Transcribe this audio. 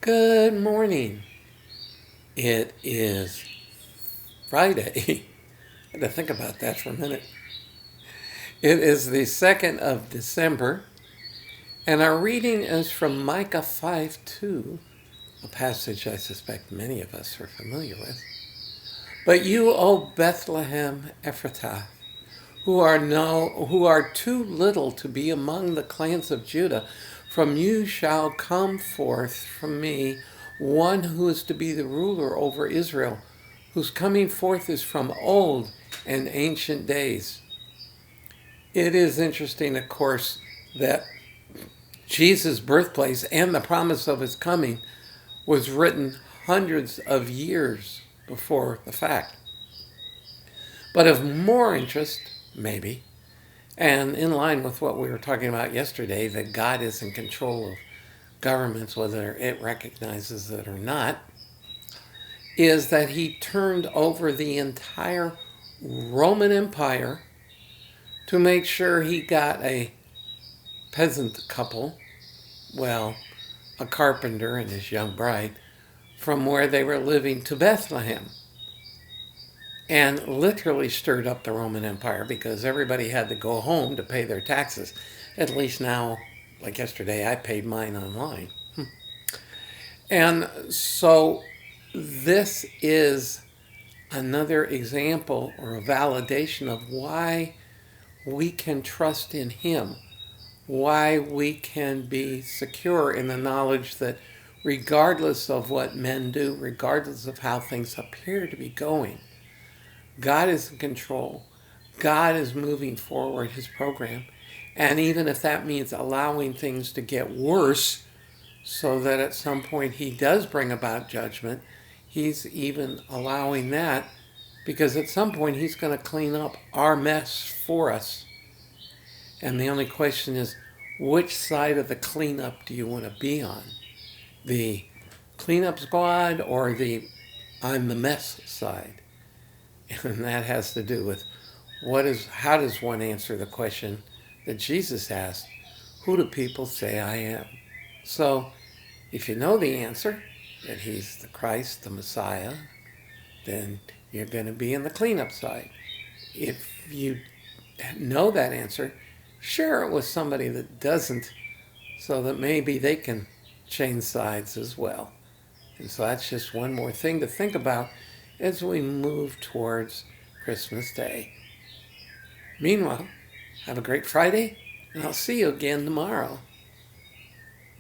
Good morning. It is Friday. I had to think about that for a minute. It is the 2nd of December, and our reading is from Micah 5:2, a passage I suspect many of us are familiar with. But you, O Bethlehem Ephrathah, who are too little to be among the clans of Judah, from you shall come forth from me one who is to be the ruler over Israel, whose coming forth is from old and ancient days. It is interesting, of course, that Jesus' birthplace and the promise of his coming was written hundreds of years before the fact. But of more interest, maybe, and in line with what we were talking about yesterday, that God is in control of governments, whether it recognizes it or not, is that he turned over the entire Roman Empire to make sure he got a peasant couple, well, a carpenter and his young bride, from where they were living to Bethlehem. And literally stirred up the Roman Empire because everybody had to go home to pay their taxes. At least now, like yesterday, I paid mine online. And so this is another example or a validation of why we can trust in him, why we can be secure in the knowledge that regardless of what men do, regardless of how things appear to be going, God is in control. God is moving forward his program. And even if that means allowing things to get worse so that at some point he does bring about judgment, he's even allowing that because at some point he's going to clean up our mess for us. And the only question is, which side of the cleanup do you want to be on? The cleanup squad or the I'm the mess side? And that has to do with how does one answer the question that Jesus asked, who do people say I am? So if you know the answer, that he's the Christ, the Messiah, then you're going to be in the cleanup side. If you know that answer, share it with somebody that doesn't, so that maybe they can change sides as well. And so that's just one more thing to think about as we move towards Christmas Day. Meanwhile, have a great Friday, and I'll see you again tomorrow.